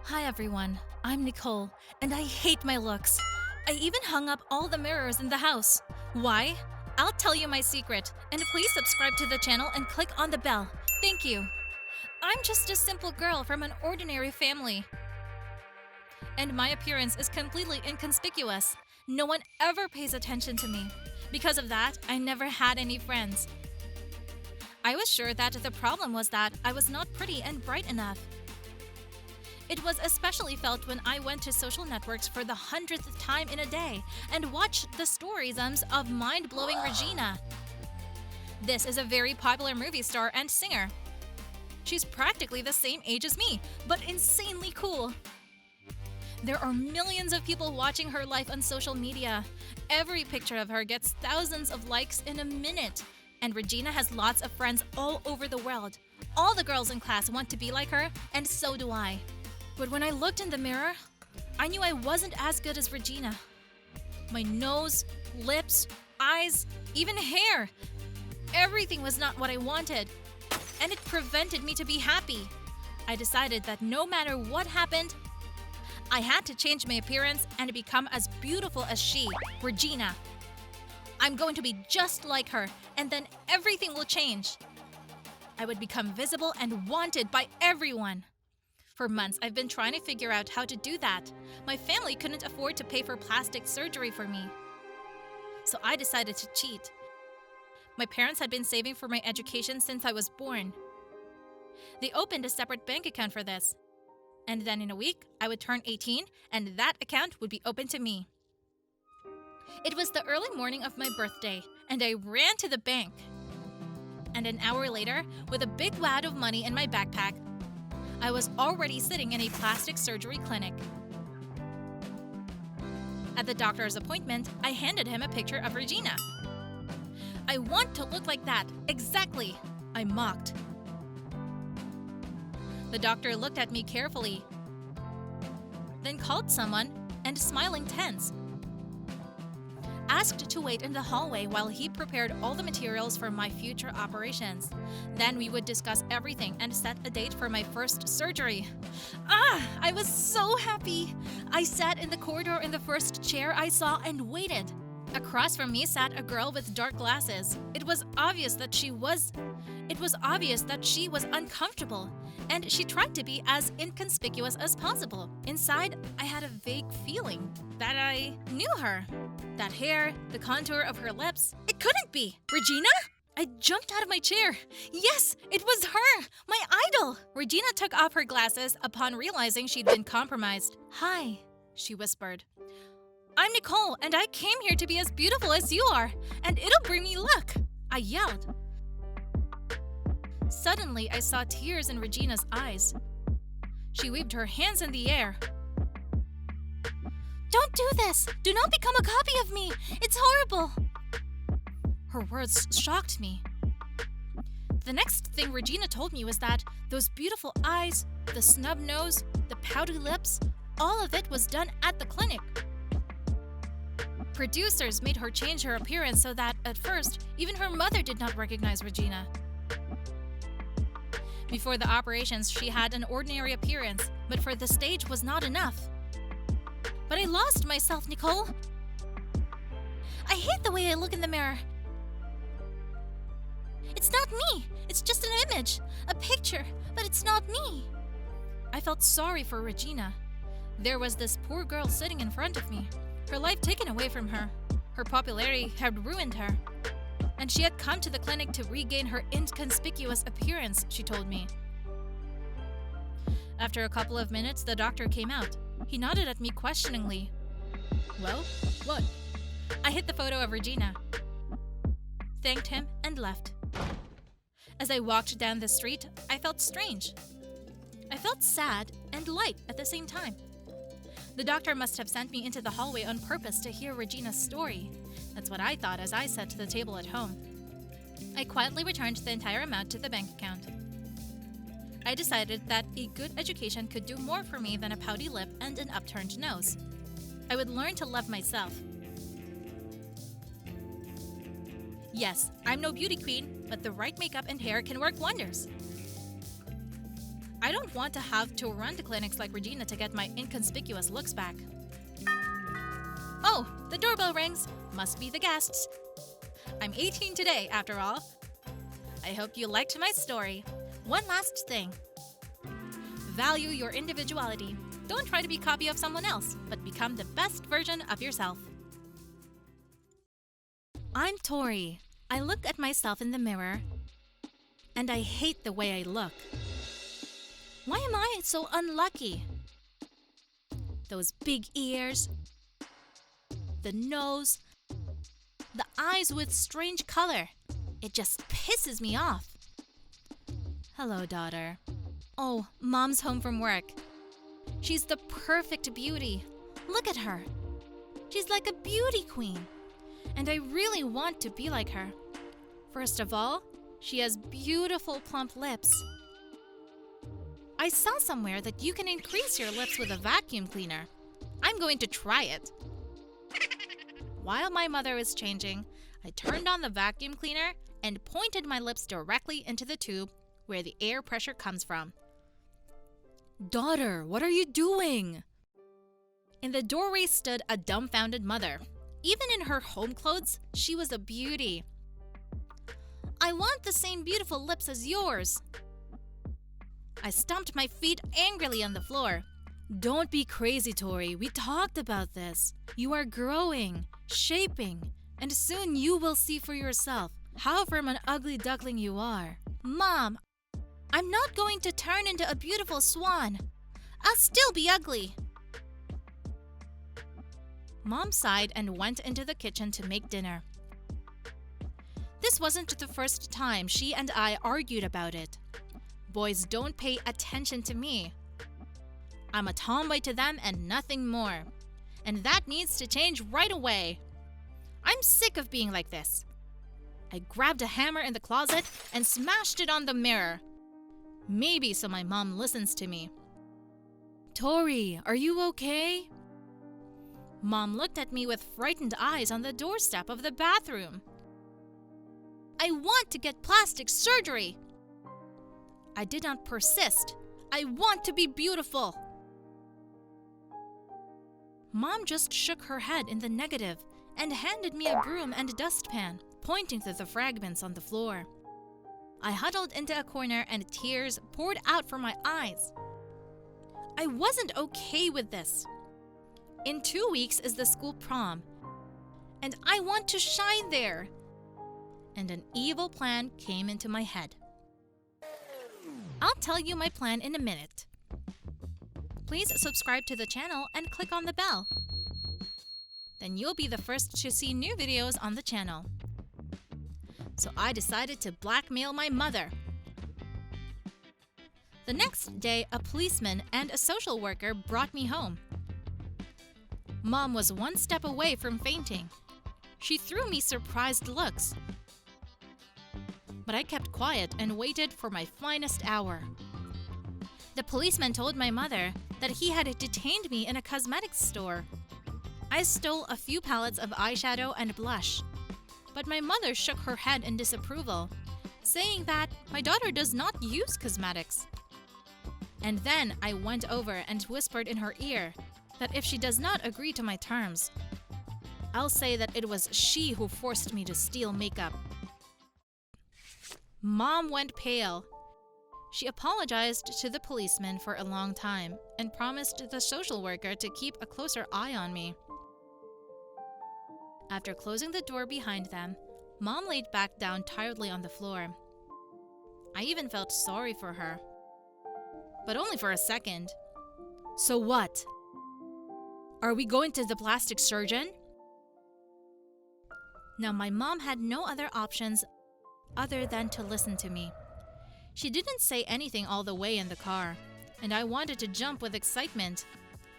Hi everyone, I'm Nicole, and I hate my looks. I even hung up all the mirrors in the house. Why? I'll tell you my secret, and please subscribe to the channel and click on the bell. Thank you. I'm just a simple girl from an ordinary family, and my appearance is completely inconspicuous. No one ever pays attention to me. Because of that, I never had any friends. I was sure that the problem was that I was not pretty and bright enough. It was especially felt when I went to social networks for the 100th time in a day and watched the stories of mind-blowing Regina. This is a very popular movie star and singer. She's practically the same age as me, but insanely cool. There are millions of people watching her life on social media. Every picture of her gets thousands of likes in a minute. And Regina has lots of friends all over the world. All the girls in class want to be like her, and so do I. But when I looked in the mirror, I knew I wasn't as good as Regina. My nose, lips, eyes, even hair. Everything was not what I wanted, and it prevented me to be happy. I decided that no matter what happened, I had to change my appearance and become as beautiful as she, Regina. I'm going to be just like her, and then everything will change. I would become visible and wanted by everyone. For months, I've been trying to figure out how to do that. My family couldn't afford to pay for plastic surgery for me, so I decided to cheat. My parents had been saving for my education since I was born. They opened a separate bank account for this. And then in a week, I would turn 18, and that account would be open to me. It was the early morning of my birthday, and I ran to the bank. And an hour later, with a big wad of money in my backpack, I was already sitting in a plastic surgery clinic. At the doctor's appointment, I handed him a picture of Regina. I want to look like that, exactly, I mocked. The doctor looked at me carefully, then called someone and, smiling tense, asked to wait in the hallway while he prepared all the materials for my future operations. Then we would discuss everything and set a date for my first surgery. I was so happy! I sat in the corridor in the first chair I saw and waited. Across from me sat a girl with dark glasses. It was obvious that she was uncomfortable, and she tried to be as inconspicuous as possible. Inside, I had a vague feeling that I knew her. That hair, the contour of her lips. It couldn't be! Regina? I jumped out of my chair. Yes, it was her! My idol! Regina took off her glasses upon realizing she'd been compromised. Hi, she whispered. I'm Nicole, and I came here to be as beautiful as you are, and it'll bring me luck, I yelled. Suddenly, I saw tears in Regina's eyes. She waved her hands in the air. Don't do this! Do not become a copy of me! It's horrible! Her words shocked me. The next thing Regina told me was that those beautiful eyes, the snub nose, the pouty lips, all of it was done at the clinic. Producers made her change her appearance so that, at first, even her mother did not recognize Regina. Before the operations, she had an ordinary appearance, but for the stage was not enough. But I lost myself, Nicole. I hate the way I look in the mirror. It's not me. It's just an image, a picture, but it's not me. I felt sorry for Regina. There was this poor girl sitting in front of me, her life taken away from her. Her popularity had ruined her. And she had come to the clinic to regain her inconspicuous appearance, she told me. After a couple of minutes, the doctor came out. He nodded at me questioningly. Well, what? I hid the photo of Regina, thanked him, and left. As I walked down the street, I felt strange. I felt sad and light at the same time. The doctor must have sent me into the hallway on purpose to hear Regina's story. That's what I thought as I sat to the table at home. I quietly returned the entire amount to the bank account. I decided that a good education could do more for me than a pouty lip and an upturned nose. I would learn to love myself. Yes, I'm no beauty queen, but the right makeup and hair can work wonders. I don't want to have to run to clinics like Regina to get my inconspicuous looks back. Oh, the doorbell rings. Must be the guests. I'm 18 today, after all. I hope you liked my story. One last thing. Value your individuality. Don't try to be a copy of someone else, but become the best version of yourself. I'm Tori. I look at myself in the mirror, and I hate the way I look. Why am I so unlucky? Those big ears, the nose, the eyes with strange color. It just pisses me off. Hello, daughter. Oh, Mom's home from work. She's the perfect beauty. Look at her. She's like a beauty queen. And I really want to be like her. First of all, she has beautiful plump lips. I saw somewhere that you can increase your lips with a vacuum cleaner. I'm going to try it. While my mother was changing, I turned on the vacuum cleaner and pointed my lips directly into the tube where the air pressure comes from. Daughter, what are you doing? In the doorway stood a dumbfounded mother. Even in her home clothes, she was a beauty. I want the same beautiful lips as yours. I stomped my feet angrily on the floor. Don't be crazy, Tori. We talked about this. You are growing, shaping, and soon you will see for yourself how from an ugly duckling you are. Mom, I'm not going to turn into a beautiful swan. I'll still be ugly. Mom sighed and went into the kitchen to make dinner. This wasn't the first time she and I argued about it. Boys don't pay attention to me. I'm a tomboy to them and nothing more. And that needs to change right away. I'm sick of being like this. I grabbed a hammer in the closet and smashed it on the mirror. Maybe so my mom listens to me. Tori, are you okay? Mom looked at me with frightened eyes on the doorstep of the bathroom. I want to get plastic surgery. I did not persist. I want to be beautiful. Mom just shook her head in the negative and handed me a broom and dustpan, pointing to the fragments on the floor. I huddled into a corner and tears poured out from my eyes. I wasn't okay with this. In 2 weeks is the school prom, and I want to shine there. And an evil plan came into my head. I'll tell you my plan in a minute. Please subscribe to the channel and click on the bell. Then you'll be the first to see new videos on the channel. So I decided to blackmail my mother. The next day, a policeman and a social worker brought me home. Mom was one step away from fainting. She threw me surprised looks. But I kept quiet and waited for my finest hour. The policeman told my mother that he had detained me in a cosmetics store. I stole a few palettes of eyeshadow and blush. But my mother shook her head in disapproval, saying that my daughter does not use cosmetics. And then I went over and whispered in her ear that if she does not agree to my terms, I'll say that it was she who forced me to steal makeup. Mom went pale. She apologized to the policeman for a long time and promised the social worker to keep a closer eye on me. After closing the door behind them, Mom laid back down tiredly on the floor. I even felt sorry for her. But only for a second. So what? Are we going to the plastic surgeon? Now my mom had no other options other than to listen to me. She didn't say anything all the way in the car, and I wanted to jump with excitement.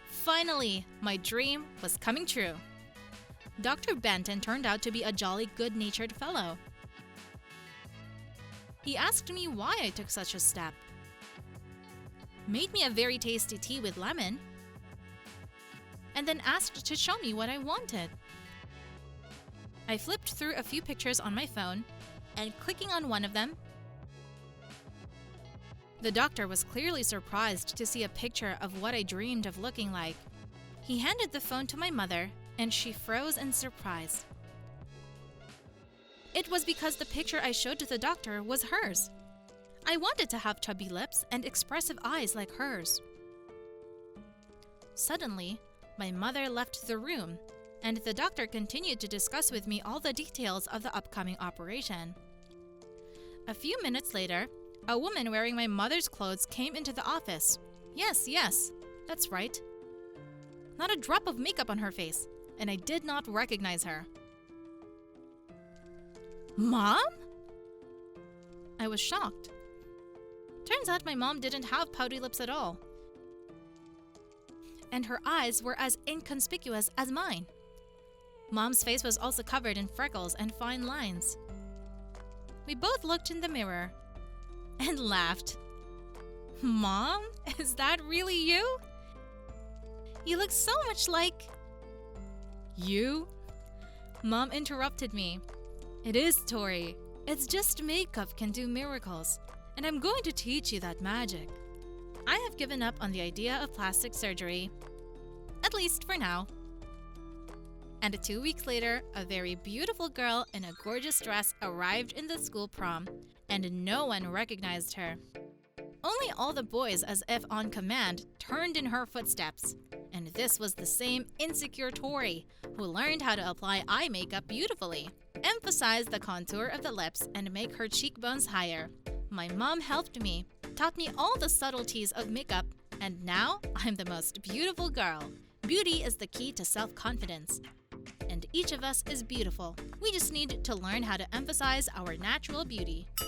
Finally, my dream was coming true. Dr. Benton turned out to be a jolly good-natured fellow. He asked me why I took such a step, made me a very tasty tea with lemon, and then asked to show me what I wanted. I flipped through a few pictures on my phone, and clicking on one of them, The doctor was clearly surprised to see a picture of what I dreamed of looking like. He handed the phone to my mother, and she froze in surprise. It was because the picture I showed to the doctor was hers. I wanted to have chubby lips and expressive eyes like hers. Suddenly, my mother left the room, and the doctor continued to discuss with me all the details of the upcoming operation. A few minutes later, a woman wearing my mother's clothes came into the office. Yes, that's right. Not a drop of makeup on her face, and I did not recognize her. Mom? I was shocked. Turns out my mom didn't have pouty lips at all. And her eyes were as inconspicuous as mine. Mom's face was also covered in freckles and fine lines. We both looked in the mirror and laughed. Mom, is that really you? You look so much like… You? Mom interrupted me. It is, Tori. It's just makeup can do miracles, and I'm going to teach you that magic. I have given up on the idea of plastic surgery. At least for now. And 2 weeks later, a very beautiful girl in a gorgeous dress arrived in the school prom, and no one recognized her. Only all the boys, as if on command, turned in her footsteps. And this was the same insecure Tori, who learned how to apply eye makeup beautifully, emphasize the contour of the lips, and make her cheekbones higher. My mom helped me, taught me all the subtleties of makeup, and now I'm the most beautiful girl. Beauty is the key to self-confidence. And each of us is beautiful. We just need to learn how to emphasize our natural beauty.